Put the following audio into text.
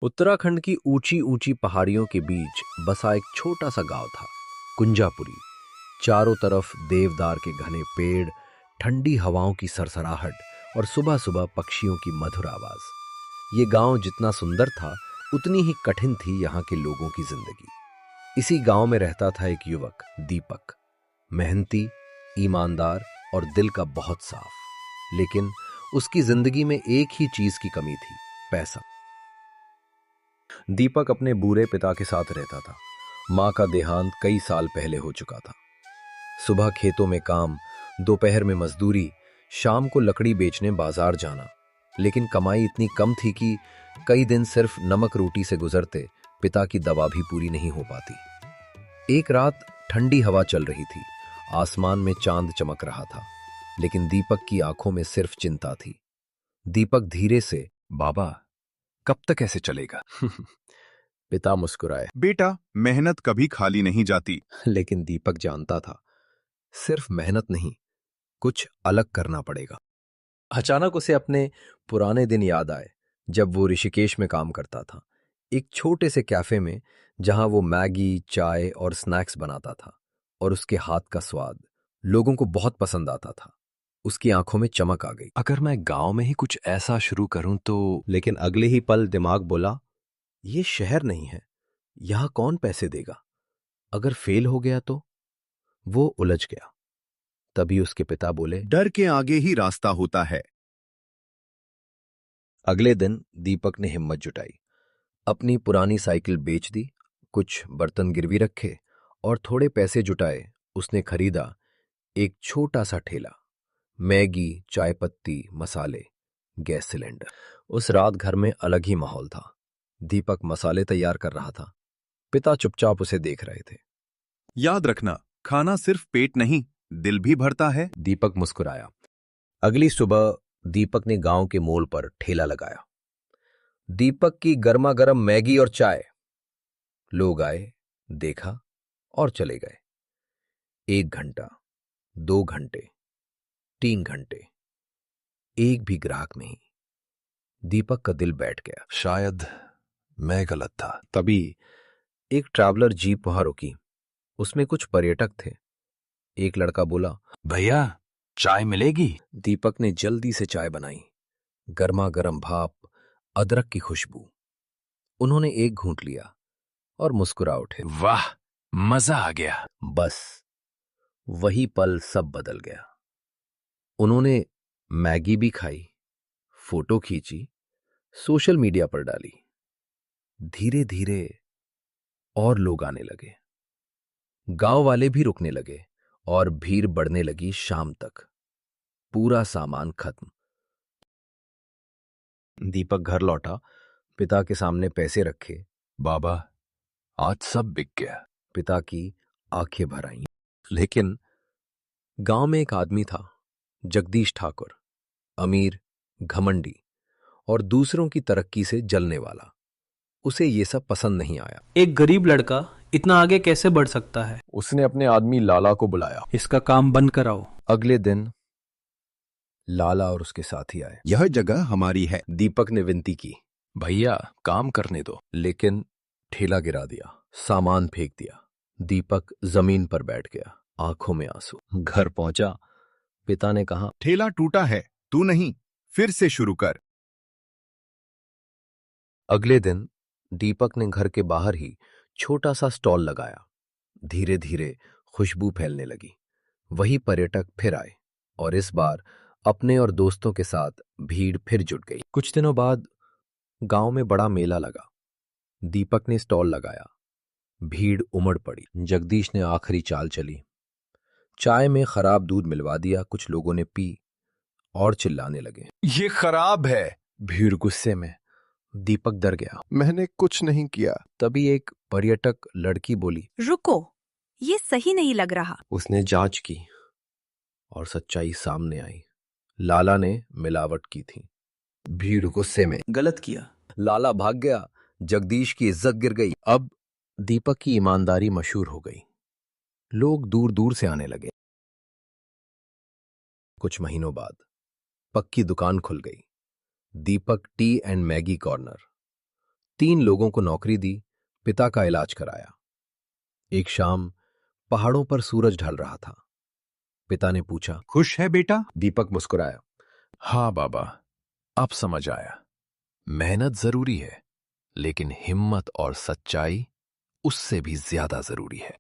उत्तराखंड की ऊंची ऊंची पहाड़ियों के बीच बसा एक छोटा सा गांव था, कुंजापुरी। चारों तरफ देवदार के घने पेड़, ठंडी हवाओं की सरसराहट और सुबह सुबह पक्षियों की मधुर आवाज। ये गांव जितना सुंदर था, उतनी ही कठिन थी यहाँ के लोगों की जिंदगी। इसी गांव में रहता था एक युवक, दीपक। मेहनती, ईमानदार और दिल का बहुत साफ। लेकिन उसकी जिंदगी में एक ही चीज की कमी थी, पैसा। दीपक अपने बूढ़े पिता के साथ रहता था। मां का देहांत कई साल पहले हो चुका था। सुबह खेतों में काम, दोपहर में मजदूरी, शाम को लकड़ी बेचने बाजार जाना। लेकिन कमाई इतनी कम थी कि कई दिन सिर्फ नमक रोटी से गुजरते। पिता की दवा भी पूरी नहीं हो पाती। एक रात ठंडी हवा चल रही थी, आसमान में चांद चमक रहा था, लेकिन दीपक की आंखों में सिर्फ चिंता थी। दीपक धीरे से, बाबा, कब तक ऐसे चलेगा? पिता मुस्कुराए। बेटा, मेहनत कभी खाली नहीं जाती। लेकिन दीपक जानता था, सिर्फ मेहनत नहीं, कुछ अलग करना पड़ेगा। अचानक उसे अपने पुराने दिन याद आए, जब वो ऋषिकेश में काम करता था, एक छोटे से कैफे में, जहां वो मैगी, चाय और स्नैक्स बनाता था। और उसके हाथ का स्वाद लोगों को बहुत पसंद आता था। उसकी आंखों में चमक आ गई। अगर मैं गांव में ही कुछ ऐसा शुरू करूं तो। लेकिन अगले ही पल दिमाग बोला, ये शहर नहीं है, यहां कौन पैसे देगा? अगर फेल हो गया तो? वो उलझ गया। तभी उसके पिता बोले। डर के आगे ही रास्ता होता है। अगले दिन दीपक ने हिम्मत जुटाई, अपनी पुरानी साइकिल बेच दी, कुछ बर्तन गिरवी रखे और थोड़े पैसे जुटाए। उसने खरीदा एक छोटा सा ठेला, मैगी, चाय पत्ती, मसाले, गैस सिलेंडर। उस रात घर में अलग ही माहौल था। दीपक मसाले तैयार कर रहा था, पिता चुपचाप उसे देख रहे थे। याद रखना, खाना सिर्फ पेट नहीं, दिल भी भरता है। दीपक मुस्कुराया। अगली सुबह दीपक ने गांव के मोड़ पर ठेला लगाया। दीपक की गर्मा गर्म मैगी और चाय। लोग आए, देखा और चले गए। 1 घंटा, 2 घंटे, 3 घंटे, एक भी ग्राहक नहीं। दीपक का दिल बैठ गया। शायद मैं गलत था। तभी एक ट्रैवलर जीप वहां रुकी। उसमें कुछ पर्यटक थे। एक लड़का बोला, भैया, चाय मिलेगी? दीपक ने जल्दी से चाय बनाई। गर्मा गर्म भाप, अदरक की खुशबू। उन्होंने एक घूंट लिया और मुस्कुरा उठे। वाह, मजा आ गया। बस वही पल सब बदल गया। उन्होंने मैगी भी खाई, फोटो खींची, सोशल मीडिया पर डाली। धीरे धीरे और लोग आने लगे, गांव वाले भी रुकने लगे और भीड़ बढ़ने लगी। शाम तक पूरा सामान खत्म। दीपक घर लौटा, पिता के सामने पैसे रखे। बाबा, आज सब बिक गया। पिता की आंखें भर आईं। लेकिन गांव में एक आदमी था, जगदीश ठाकुर, अमीर, घमंडी और दूसरों की तरक्की से जलने वाला। उसे ये सब पसंद नहीं आया। एक गरीब लड़का इतना आगे कैसे बढ़ सकता है? उसने अपने आदमी लाला को बुलाया। इसका काम बंद कराओ। अगले दिन लाला और उसके साथी आए। यह जगह हमारी है। दीपक ने विनती की, भैया काम करने दो। लेकिन ठेला गिरा दिया, सामान फेंक दिया। दीपक जमीन पर बैठ गया, आंखों में आंसू। घर पहुंचा, पिता ने कहा, ठेला टूटा है, तू नहीं, फिर से शुरू कर। अगले दिन दीपक ने घर के बाहर ही छोटा सा स्टॉल लगाया। धीरे धीरे खुशबू फैलने लगी। वही पर्यटक फिर आए और इस बार अपने और दोस्तों के साथ भीड़ फिर जुट गई। कुछ दिनों बाद गांव में बड़ा मेला लगा। दीपक ने स्टॉल लगाया, भीड़ उमड़ पड़ी। जगदीश ने आखिरी चाल चली, चाय में खराब दूध मिलवा दिया। कुछ लोगों ने पी और चिल्लाने लगे, ये खराब है। भीड़ गुस्से में। दीपक डर गया। मैंने कुछ नहीं किया। तभी एक पर्यटक लड़की बोली, रुको, ये सही नहीं लग रहा। उसने जांच की और सच्चाई सामने आई। लाला ने मिलावट की थी। भीड़ गुस्से में, गलत किया। लाला भाग गया। जगदीश की इज्जत गिर गई। अब दीपक की ईमानदारी मशहूर हो गई। लोग दूर दूर से आने लगे। कुछ महीनों बाद पक्की दुकान खुल गई, दीपक टी एंड मैगी कॉर्नर। 3 लोगों को नौकरी दी, पिता का इलाज कराया। एक शाम पहाड़ों पर सूरज ढल रहा था। पिता ने पूछा, खुश है बेटा? दीपक मुस्कुराया। हाँ बाबा, अब समझ आया। मेहनत जरूरी है, लेकिन हिम्मत और सच्चाई उससे भी ज्यादा जरूरी है।